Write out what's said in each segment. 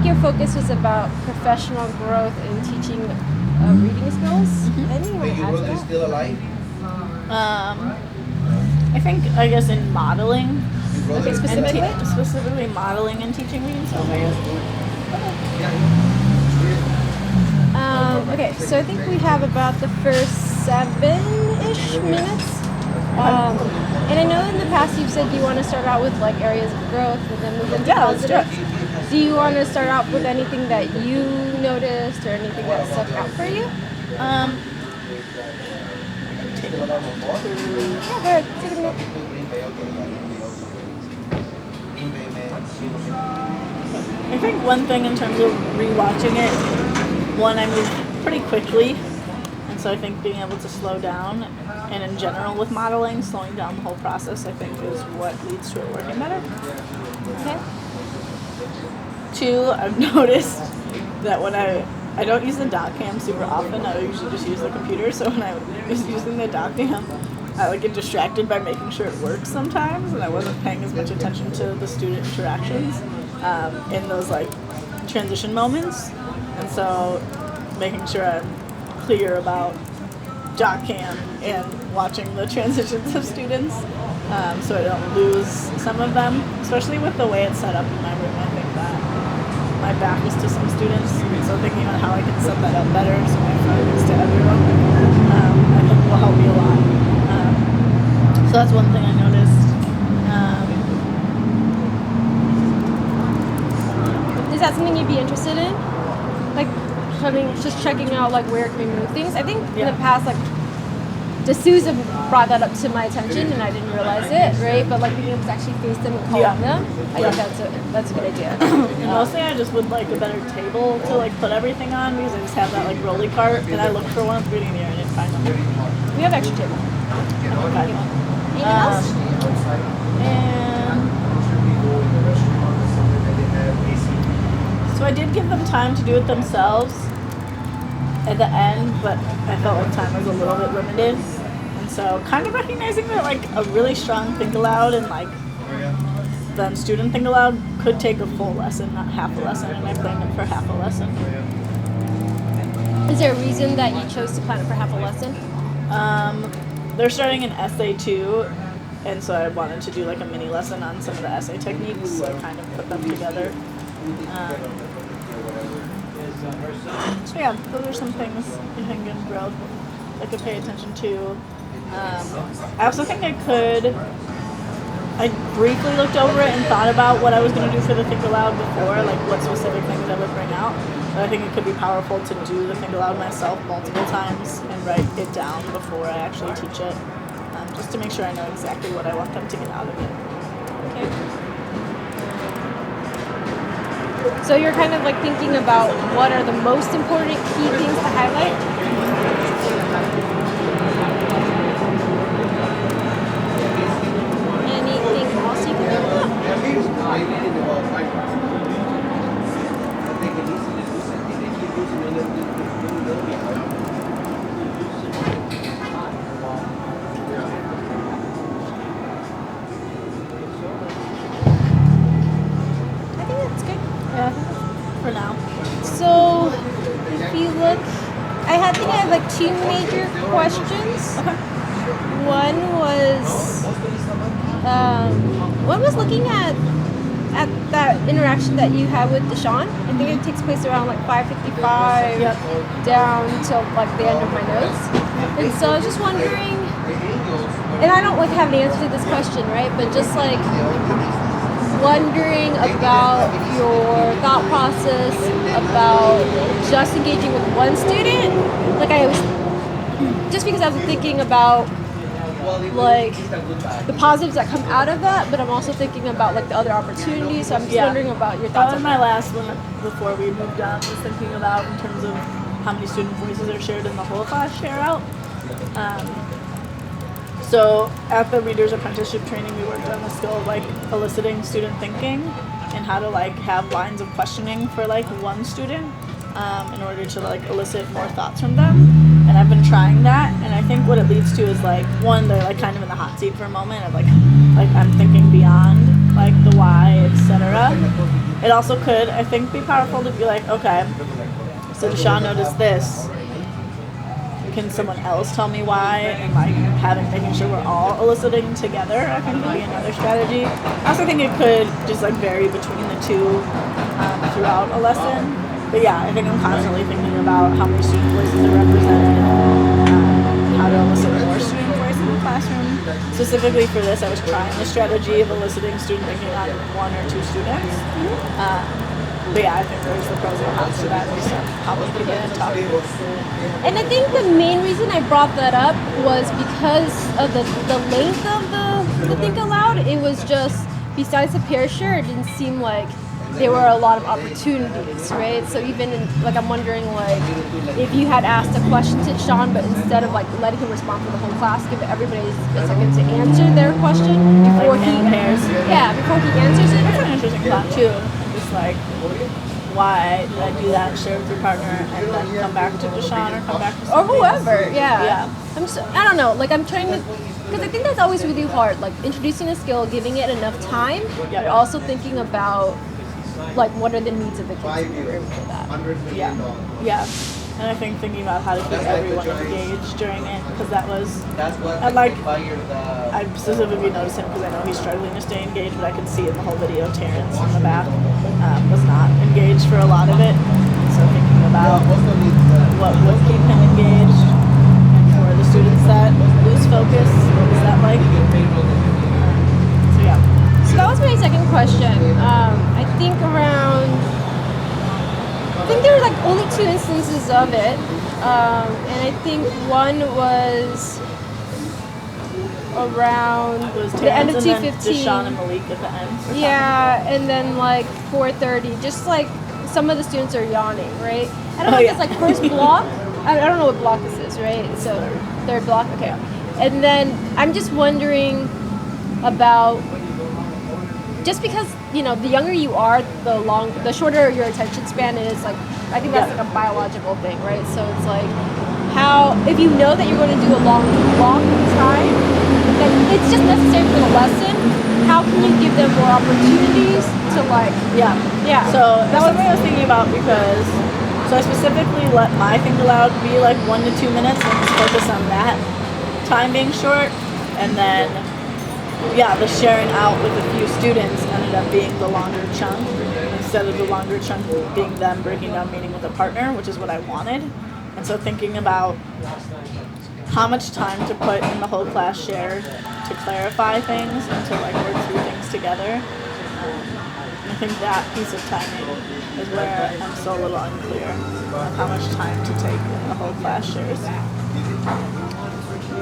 think your focus was about professional growth in teaching reading skills. Anything you want to add to that? Still alive? I guess in modeling. Okay, specifically? Specifically modeling and teaching reading skills, I guess. Okay, so I think we have about the first 7-ish minutes. And I know in the past you've said you want to start out with like areas of growth and then move into positive. Do you want to start out with anything that you noticed or anything that stuck out for you? Um, Yeah, go ahead. Take a minute. I think one thing in terms of rewatching it, one, I moved pretty quickly, and so I think being able to slow down, and in general with modeling, slowing down the whole process, I think is what leads to it working better. Okay. Two, I've noticed that when I don't use the doc cam super often, I usually just use the computer, so when I was using the doc cam, I would get distracted by making sure it works sometimes, and I wasn't paying as much attention to the student interactions in those like transition moments, and so making sure I'm clear about doc cam and watching the transitions of students, so I don't lose some of them, especially with the way it's set up in my room. I think that my back is to some students, so thinking about how I can set that up better so my front is to everyone, I think will help me a lot. So that's one thing I noticed. Is that something you'd be interested in? Like, just checking out like where can we move things? I think in the past, like, D'Souza brought that up to my attention and I didn't realize it, right? But like being able to actually face them and call them, I think that's a good idea. And mostly I just would like a better table to like put everything on, because I just have that like rolly cart, and I looked for one at the beginning of the year and I didn't find one. We have extra table. Okay. Anything else? And so I did give them time to do it themselves at the end, but I felt like time was a little bit limited, and so kind of recognizing that like a really strong think aloud and like then student think aloud could take a full lesson, not half a lesson, and I planned it for half a lesson. Is there a reason that you chose to plan it for half a lesson? They're starting an essay too, and so I wanted to do like a mini lesson on some of the essay techniques, so I kind of put them together. So yeah, those are some things I think in growth I could pay attention to. I also think I briefly looked over it and thought about what I was going to do for the Think Aloud before, like what specific things I would bring out. But I think it could be powerful to do the Think Aloud myself multiple times and write it down before I actually teach it, just to make sure I know exactly what I want them to get out of it. Okay. So you're kind of like thinking about what are the most important key things to highlight? Anything else you can think of? I think that's good. Yeah, for now. So, if you look, I think I have like two major questions. One was looking at that interaction that you had with Deshaun. I think it takes place around like 5:55 down till like the end of my notes. And so I was just wondering, and I don't like have an answer to this question, right? But just like wondering about your thought process about just engaging with one student. Like I was, just because I was thinking about like the positives that come out of that, but I'm also thinking about like the other opportunities. So I'm just wondering about your thoughts That was on my that. last one before we moved on, was thinking about in terms of how many student voices are shared in the whole class share out. So at the Reader's Apprenticeship training, we worked on the skill of like eliciting student thinking and how to like have lines of questioning for like one student in order to like elicit more thoughts from them. And I've been trying that, and I think what it leads to is like, one, they're like kind of in the hot seat for a moment of like I'm thinking beyond, like the why, etc. It also could, I think, be powerful to be like, okay, so Deshawn noticed this. Can someone else tell me why? And like making sure we're all eliciting together, I think would be another strategy. I also think it could just like vary between the two throughout a lesson. But yeah, I think I'm constantly thinking about how many student voices are represented, how to elicit more student voice in the classroom. Specifically for this, I was trying the strategy of eliciting student thinking on one or two students. But yeah, I think there's the pros and cons to that. We start probably get and talk. And I think the main reason I brought that up was because of the length of the Think Aloud. It was just, besides the peer share, it didn't seem like there were a lot of opportunities, right? So even like I'm wondering like if you had asked a question to Sean, but instead of like letting him respond for the whole class, give everybody a second to answer their question before Like he before he answers it. That's an interesting thought too. Just like, why did I do that? Share with your partner, and then come back to Deshawn or come back to Or somebody whoever, else. yeah. I don't know. Like I'm trying to, because I think that's always really hard. Like introducing a skill, giving it enough time, but also thinking about like what are the needs of the kids in the room for that. Yeah. And I think thinking about how to keep everyone engaged during it, because that was, and like, I specifically noticed him because I know he's struggling to stay engaged, but I could see in the whole video, Terrence in the back was not engaged for a lot of it. So thinking about what would keep him engaged, and for the students that lose focus, what is that like? So yeah. So that was my second question. I think there were like only 2 instances of it, and I think one was around the end of Terrence and then 2:15. Deshawn and Malik at the end. Yeah, and then like 4:30, just like some of the students are yawning, right? I don't know if it's like first block. I don't know what block this is, right? So third block, okay. And then I'm just wondering about, just because the younger you are, the shorter your attention span is. Like I think that's like a biological thing, right? So it's like how if you know that you're going to do a long time, that it's just necessary for the lesson. How can you give them more opportunities to like? Yeah. So that was what I was thinking about, because so I specifically let my Think Aloud be like 1 to 2 minutes and just focus on that time being short, and then the sharing out with a few students ended up being the longer chunk, instead of the longer chunk being them breaking down meaning with a partner, which is what I wanted. And so thinking about how much time to put in the whole class share to clarify things and to like work through things together. I think that piece of timing is where I'm still a little unclear on how much time to take in the whole class shares.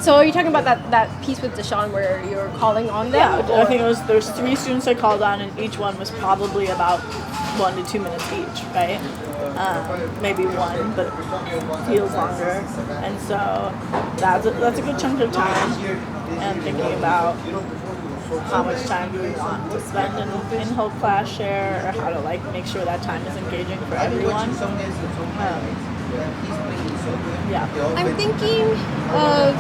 So are you talking about that piece with Deshawn where you're calling on them? Yeah, I think there's 3 students I called on, and each one was probably about 1 to 2 minutes each, right? Maybe 1, but it feels longer. And so that's a good chunk of time. And thinking about how much time do we want to spend in whole class share, or how to like make sure that time is engaging for everyone. I'm thinking of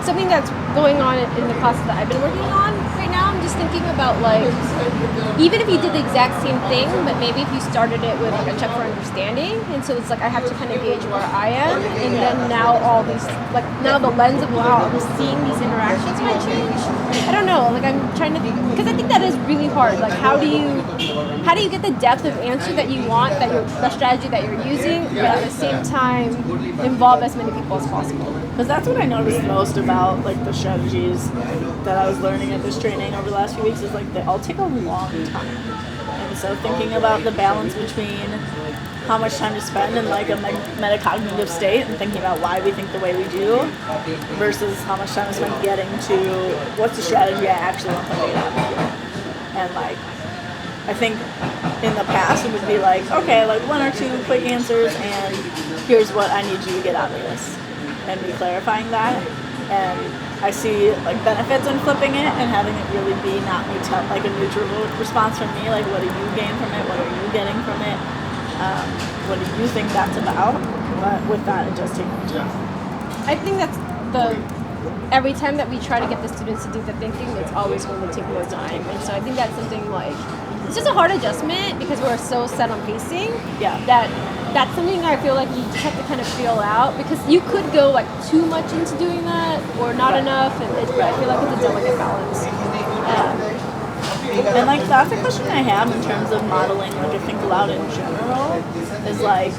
something that's going on in the classes that I've been working on right now. I'm just thinking about like, even if you did the exact same thing, but maybe if you started it with like a check for understanding, and so it's like I have to kind of gauge where I am, and then now all these, like now the lens of how I'm seeing these interactions might change. I don't know, like I'm trying to, because I think that is really hard. Like how do you get the depth of answer that you want, the strategy that you're using, but at the same time involve as many people as possible? Because that's what I noticed most about like the strategies that I was learning at this training over the last few weeks, is like they all take a long time. And so thinking about the balance between how much time to spend in like a metacognitive state and thinking about why we think the way we do, versus how much time to spend getting to what's the strategy I actually want them to get out of here. And like, I think in the past it would be like, okay, like 1 or 2 quick answers, and here's what I need you to get out of this, and me clarifying that. And I see like benefits in flipping it and having it really be not like a neutral response from me, like what do you gain from it, what are you getting from it, what do you think that's about. But with that, it does take more time. I think that's every time that we try to get the students to do the thinking, it's always going to take more time. And so I think that's something like, it's just a hard adjustment because we're so set on pacing. Yeah. That's something I feel like you just have to kind of feel out because you could go like too much into doing that or not enough, but I feel like it's a delicate balance. And like that's a question I have in terms of modeling like a think aloud in general is like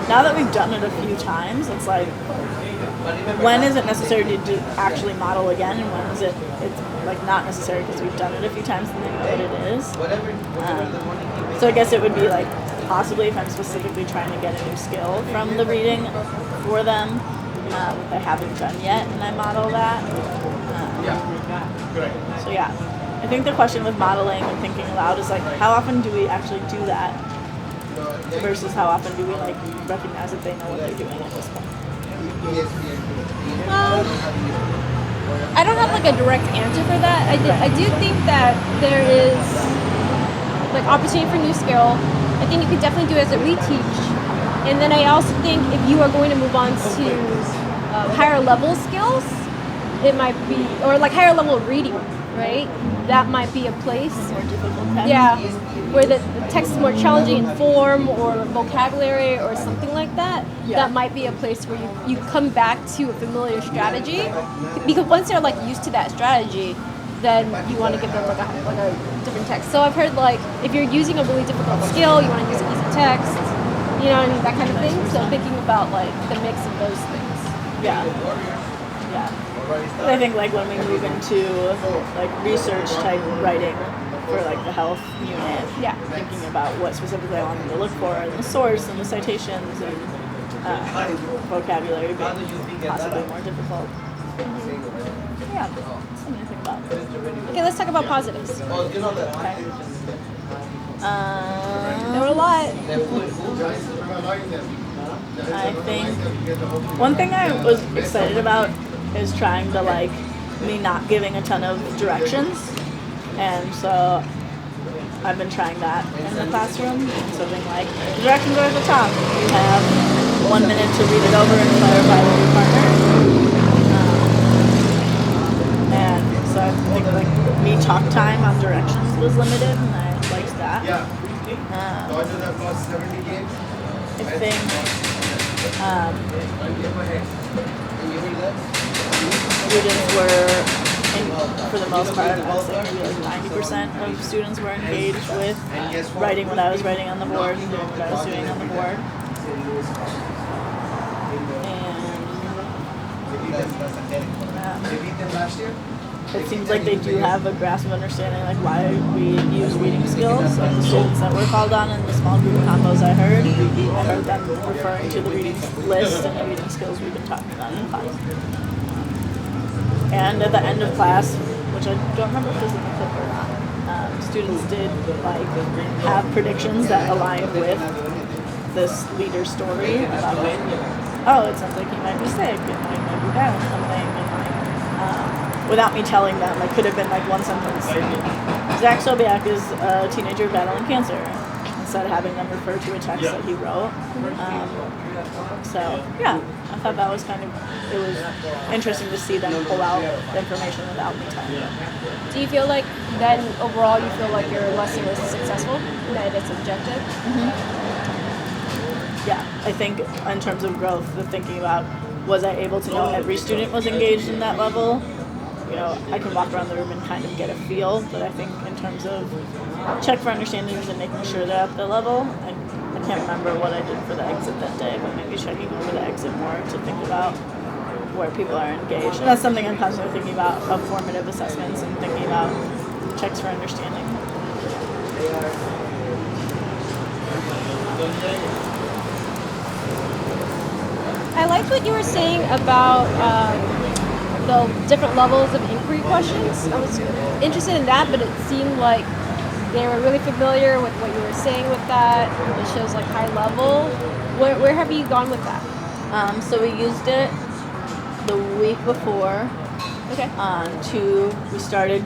now that we've done it a few times, it's like when is it necessary to actually model again, and when is it's like not necessary because we've done it a few times and they know what it is. So I guess it would be like possibly if I'm specifically trying to get a new skill from the reading for them that I haven't done yet, and I model that. So yeah, I think the question with modeling and thinking aloud is like how often do we actually do that versus how often do we like recognize that they know what they're doing at this point. I don't have like a direct answer for that. I do think that there is like opportunity for new skill. I think you could definitely do it as a reteach. And then I also think if you are going to move on to higher level skills, it might be, or like higher level reading, right? That might be a place. More difficult text. Yeah, where the text is more challenging in form or vocabulary or something like that. Yeah. That might be a place where you come back to a familiar strategy. Because once they're like used to that strategy, then you want to give them like a different text. So I've heard like if you're using a really difficult skill, you want to use easy text, you know, and that kind of thing. So thinking about like the mix of those things. Yeah. Yeah. I think like when we move into like research type writing for like the health unit, Yeah. thinking about what specifically I want them to look for and the source and the citations and vocabulary being possibly more difficult. Yeah, something to think about. Okay, let's talk about positives. Okay. There were a lot. I think one thing I was excited about is trying to like me not giving a ton of directions, and so I've been trying that in the classroom. Something like the directions are at the top. You have 1 minute to read it over and clarify with your partner. And so I think like me talk time on directions was limited, and I liked that. I think students were, for the most part, I would say maybe like 90% of students were engaged with writing what I was writing on the board and doing what I was doing on the board. And it seems like they do have a grasp of understanding like why we use reading skills. Like the students that were called on in the small group combos I heard them referring to the reading list and the reading skills we've been talking about in class. And at the end of class, which I don't remember if this was in the clip or not, students did like have predictions that align with this leader's story about like, oh, it sounds like he might be sick, and he might be bad or something, and like without me telling them, like could have been like one sentence. Zach Sobiak is a teenager battling cancer, instead of having them refer to a text that he wrote. So yeah, I thought that was kind of, it was interesting to see them pull out the information without me telling them. Do you feel like then overall you feel like your lesson was successful, that it's objective? Yeah, I think in terms of growth, the thinking about was I able to know every student was engaged in that level? You know, I can walk around the room and kind of get a feel, but I think in terms of check for understandings and making sure they're at the level, I can't remember what I did for the exit that day, but maybe checking over the exit more to think about where people are engaged. And that's something I'm constantly thinking about of formative assessments and thinking about checks for understanding. I liked what you were saying about the different levels of inquiry questions. I was interested in that, but it seemed like they were really familiar with what you were saying with that. It shows like high level. Where have you gone with that? So we used it the week before. Okay. We started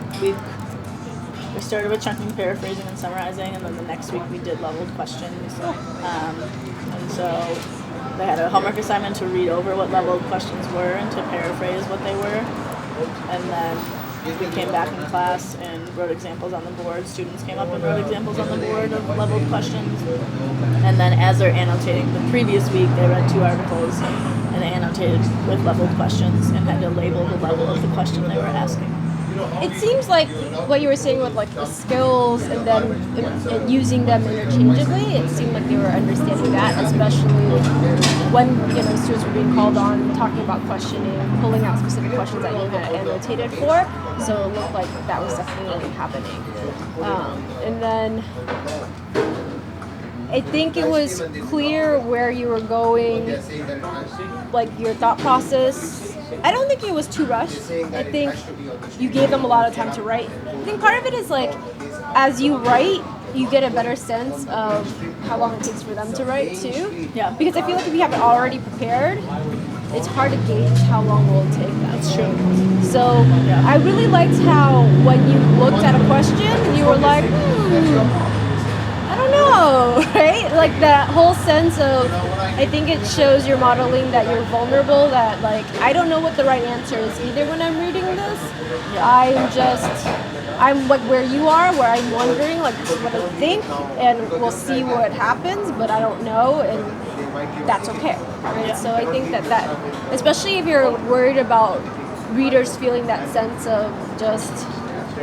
with chunking, paraphrasing, and summarizing, and then the next week we did leveled questions. And so they had a homework assignment to read over what level questions were and to paraphrase what they were. And then we came back in class and wrote examples on the board. Students came up and wrote examples on the board of leveled questions. And then as they're annotating the previous week, they read 2 articles and they annotated with leveled questions and had to label the level of the question they were asking. It seems like what you were saying with like the skills and then using them interchangeably, it seemed like they were understanding that, especially when students were being called on, talking about questioning, pulling out specific questions that you had annotated for. So it looked like that was definitely happening. And then I think it was clear where you were going, like your thought process. I don't think it was too rushed. I think you gave them a lot of time to write. I think part of it is like, as you write, you get a better sense of how long it takes for them to write too. Yeah. Because I feel like if you have it already prepared, it's hard to gauge how long will it take them. That's true. So I really liked how when you looked at a question, you were like, I don't know, right? Like that whole sense of, I think it shows you're modeling that you're vulnerable, that like, I don't know what the right answer is either when I'm reading this. I'm like where you are, where I'm wondering, like this is what I think, and we'll see what happens, but I don't know, and that's okay, right? Yeah. So I think that, especially if you're worried about readers feeling that sense of just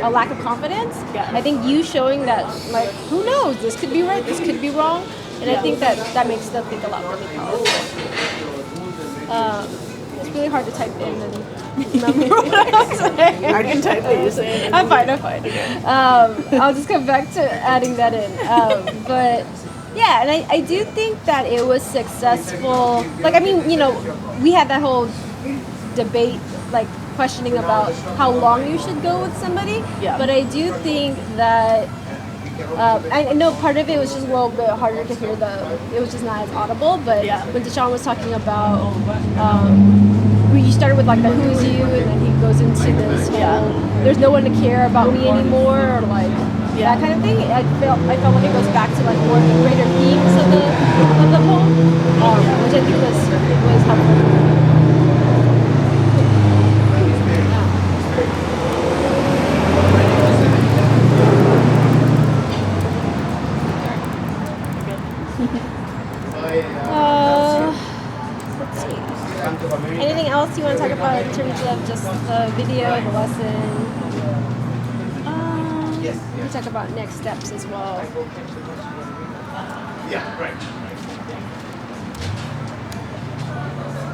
a lack of confidence, I think you showing that, like, who knows, this could be right, this could be wrong, and I think that makes them think a lot really powerful. It's really hard to type in and remember what I'm saying. I can type what you're saying. I'm fine. I'll just come back to adding that in. But yeah, and I do think that it was successful. Like, I mean, we had that whole debate, like, questioning about how long you should go with somebody. Yeah. But I do think that I know part of it was just a little bit harder to hear it was just not as audible, but when Deshaun was talking about you started with like the who's you, and then he goes into this whole there's no one to care about me anymore, or like that kind of thing. I felt like it goes back to like more of the greater themes of the poem, which I think was helpful. Let's see. Anything else you want to talk about in terms of just the video, the lesson? We can talk about next steps as well. Yeah, right.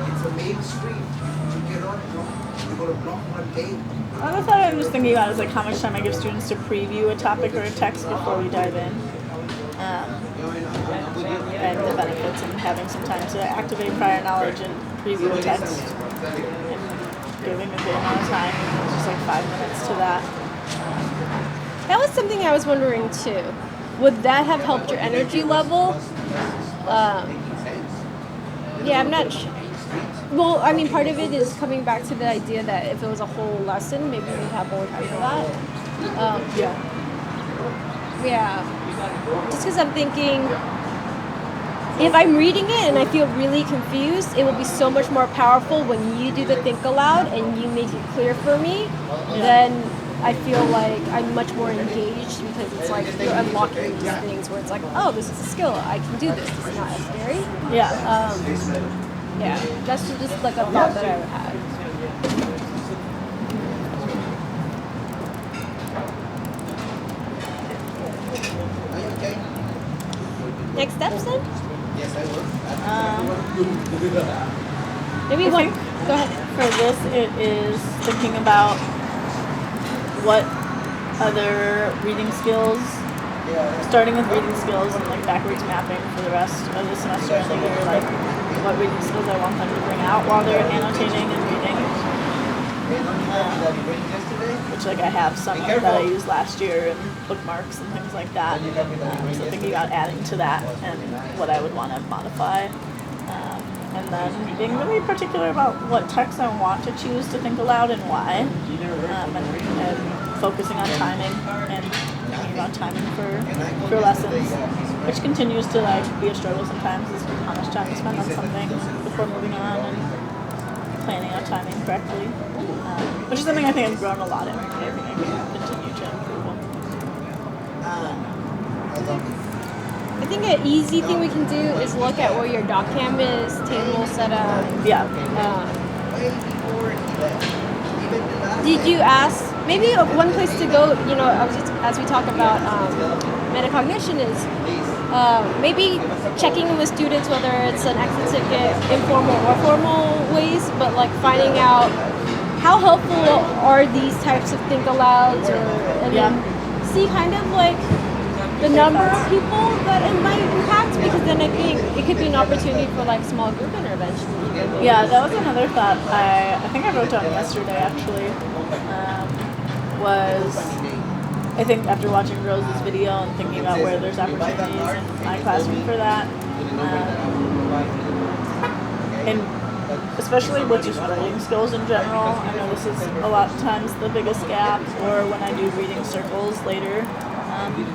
It's a main street. You cannot block. You got to block one lane. Another thought I was thinking about is like how much time I give students to preview a topic or a text before we dive in. And the benefits in having some time to activate prior knowledge and preview a text and giving a good amount of time, just like 5 minutes to that. That was something I was wondering too. Would that have helped your energy level? Yeah, I'm not sure. Well, I mean, part of it is coming back to the idea that if it was a whole lesson, maybe we'd have more time for that. Yeah. Just because I'm thinking, if I'm reading it and I feel really confused, it will be so much more powerful when you do the think aloud and you make it clear for me. Then I feel like I'm much more engaged, because it's like you're unlocking these things where it's like, oh, this is a skill, I can do this, it's not as scary. Yeah. Yeah, that's just like a thought that I would have. Are you okay? Next steps then? Yes, I will. Maybe I one. think Go ahead. for this, it is thinking about what other reading skills, starting with reading skills and like backwards mapping for the rest of the semester, and thinking like what reading skills I want them to bring out while they're annotating and reading. Which like I have some that I used last year and bookmarks and things like that. So thinking about adding to that and what I would want to modify. And then being really particular about what text I want to choose to think aloud and why. And focusing on timing and thinking about timing for lessons. which continues to like be a struggle sometimes, is how much time to spend on something before moving on and planning out timing correctly, which is something I think I've grown a lot in. And I think I can continue to improve on. I think an easy thing we can do is look at where your doc cam is, table setup. Yeah. Did you ask, maybe one place to go, you know, as we talk about metacognition is maybe checking with students whether it's an exit ticket, informal or formal ways, but like finding out how helpful are these types of think alouds, and then see kind of like the number of people that it might impact, because then I think it could be an opportunity for like small group intervention. Yeah, that was another thought I think I wrote down yesterday actually. Was I think after watching Rose's video and thinking about where there's opportunities in my classroom for that, and especially with just writing skills in general, I know this is a lot of times the biggest gap, or when I do reading circles later.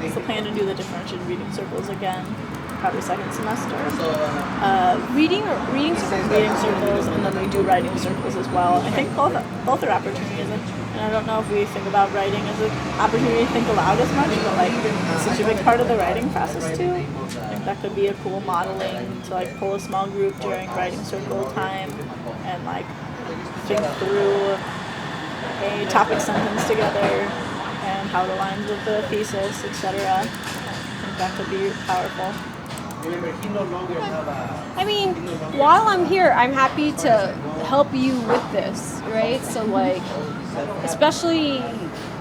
It's the plan to do the differentiated reading circles again, probably second semester. Reading Circles, and then we do writing circles as well. I think both are opportunities, and I don't know if we think about writing as an opportunity to think aloud as much, but like it's such a big part of the writing process too. I think that could be a cool modeling to like pull a small group during writing circle time and like think through a topic sentence together and how it aligns with the thesis, etc. I think that could be powerful. I mean, while I'm here, I'm happy to help you with this, right? So like, especially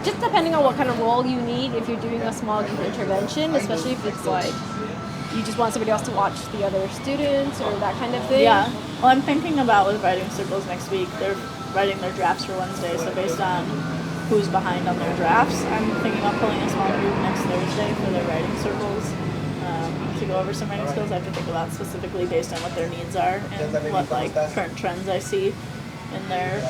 just depending on what kind of role you need, if you're doing a small group intervention, especially if it's like you just want somebody else to watch the other students or that kind of thing. Yeah. Well, I'm thinking about with writing circles next week. They're writing their drafts for Wednesday, so based on who's behind on their drafts, I'm thinking about pulling a small group next Thursday for their writing circles to go over some writing skills. I have to think about specifically based on what their needs are and what like current trends I see in their